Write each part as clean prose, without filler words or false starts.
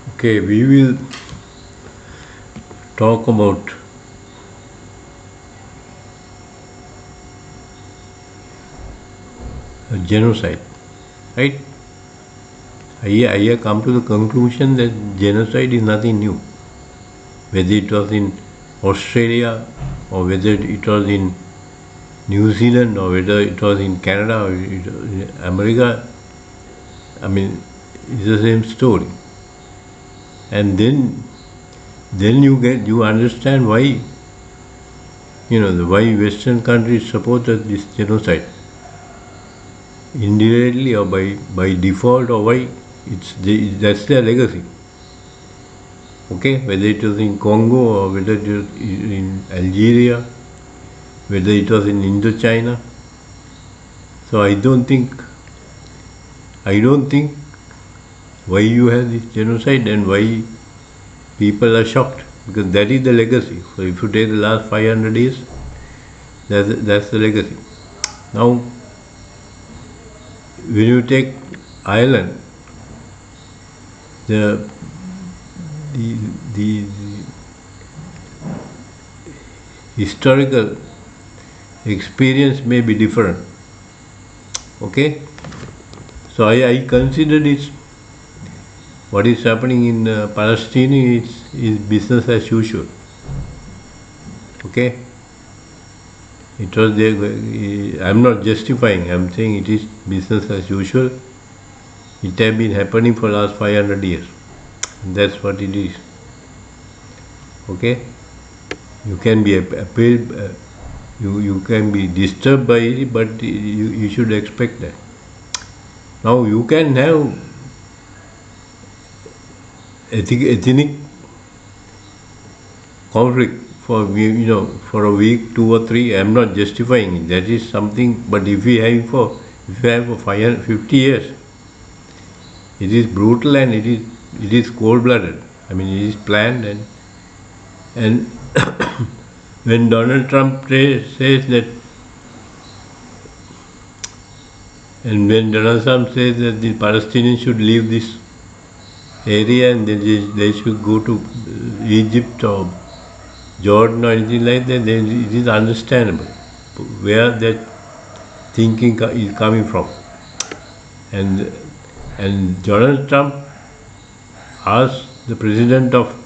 Okay, we will talk about genocide, right? I have come to the conclusion that genocide is nothing new, whether it was in Australia or whether it was in New Zealand or whether it was in Canada or in America. I mean, it's the same story. And then you understand why why Western countries supported this genocide indirectly or by default, or why that's their legacy. Okay, whether it was in Congo or whether it was in Algeria, whether it was in Indochina. So I don't think why you have this genocide and why people are shocked, because that is the legacy. So if you take the last 500 years, that's the legacy. Now, when you take Ireland, the the, the historical experience may be different. Okay, so I consider this what is happening in Palestine is business as usual. Okay, it was there. I'm not justifying. I'm saying it is business as usual. It has been happening for last 500 years. And that's what it is. Okay, you can be appealed. You can be disturbed by it, but you should expect that. Now you can have ethnic conflict for a week, 2 or 3. I'm not justifying it. That is something. But if you have for 50 years, it is brutal and it is cold-blooded. I mean, it is planned and when Donald Trump says that, and when Donald Trump says that the Palestinians should leave this area and they should go to Egypt or Jordan or anything like that, then it is understandable where that thinking is coming from. And Donald Trump asked the president of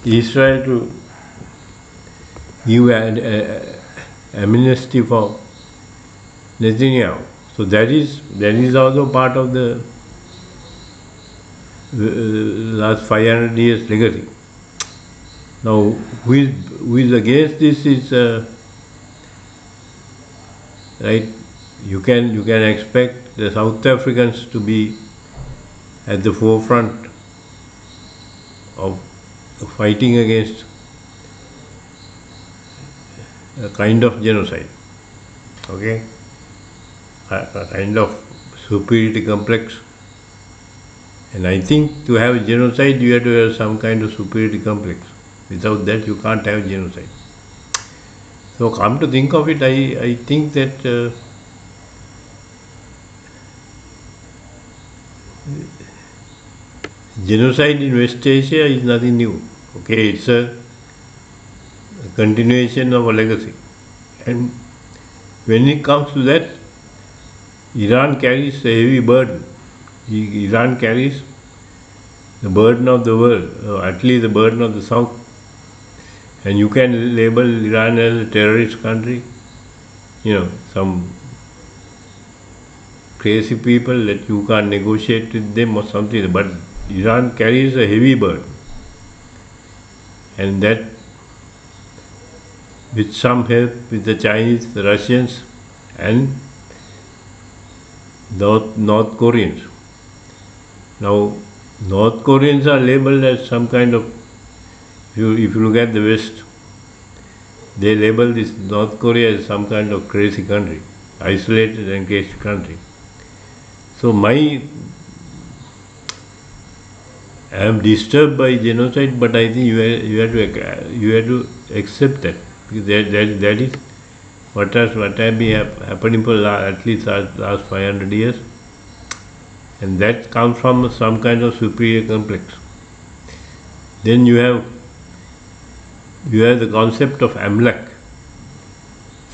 Israel to give an amnesty for Netanyahu. So that is also part of the last 500 years legacy. Now, who is against this is right. You can expect the South Africans to be at the forefront of fighting against a kind of genocide. Okay, a kind of superiority complex. And I think to have a genocide, you have to have some kind of superiority complex. Without that, you can't have genocide. So, come to think of it, I think that genocide in West Asia is nothing new. Okay, it's a continuation of a legacy. And when it comes to that, Iran carries a heavy burden. Iran carries the burden of the world, or at least the burden of the South. And you can label Iran as a terrorist country. Some crazy people that you can't negotiate with them or something. But Iran carries a heavy burden. And that, with some help with the Chinese, the Russians, and North Koreans. Now, North Koreans are labeled as some kind of, if you look at the West, they label this North Korea as some kind of crazy country, isolated and crazy country. So I am disturbed by genocide, but I think you have to accept that, because that is what has been happening for at least last 500 years, and that comes from some kind of superior complex. Then you have the concept of Amalek.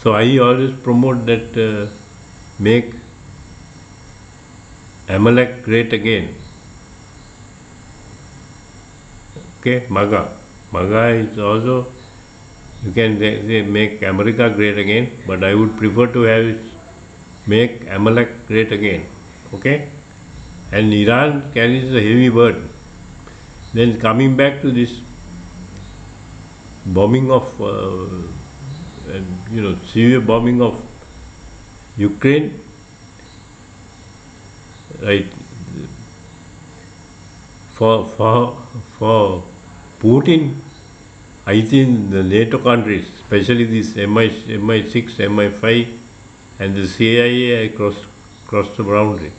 So I always promote that make Amalek great again. Okay, MAGA. MAGA is also, you can say make America great again, but I would prefer to have it make Amalek great again. Okay? And Iran carries a heavy burden. Then coming back to this bombing of, severe bombing of Ukraine, right? For Putin, I think the NATO countries, especially this MI6, MI5, and the CIA across the boundary,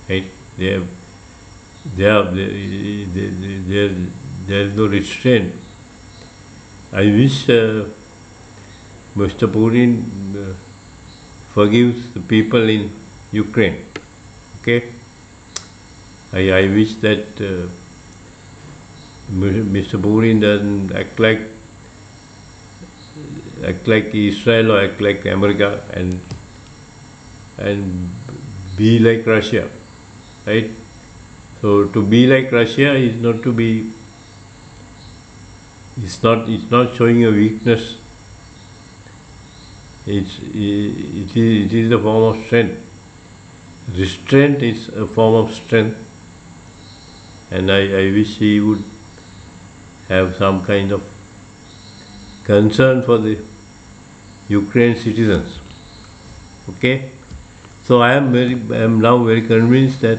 right? There is no restraint. I wish Mr. Putin forgives the people in Ukraine. Okay, I wish that Mr. Putin doesn't act like Israel or act like America and be like Russia, right? So to be like Russia is not to be. It's not showing a weakness. It is a form of strength. Restraint is a form of strength, and I wish he would have some kind of concern for the Ukraine citizens. Okay, so I am now very convinced that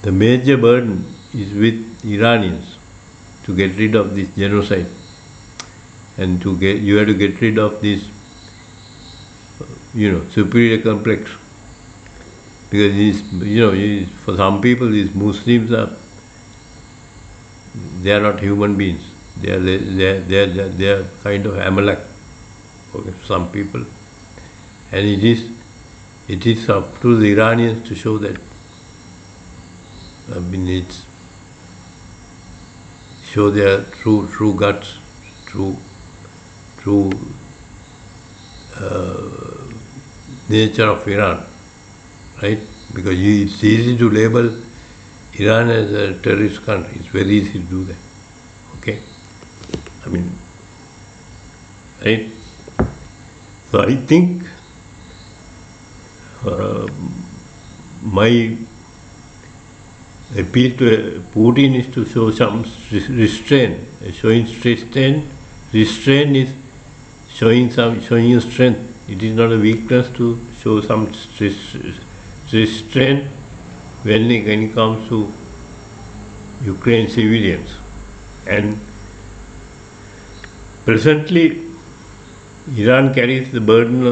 the major burden is with Iranians to get rid of this genocide, and you have to get rid of this superior complex, because for some people these Muslims they are not human beings. They are kind of Amalek for some people, and it is up to the Iranians to show that. It's show their true guts, true nature of Iran, right? Because it's easy to label Iran as a terrorist country. It's very easy to do that. Okay, right? So I think my appeal to Putin is to show some restraint. Showing restraint is showing you strength. It is not a weakness to show some restraint when it comes to Ukraine civilians. And presently, Iran carries the burden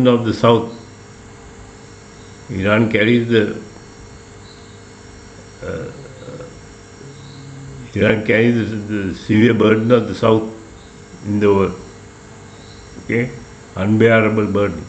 of the South. Iran carries the severe burden of the South in the world. Okay, unbearable burden.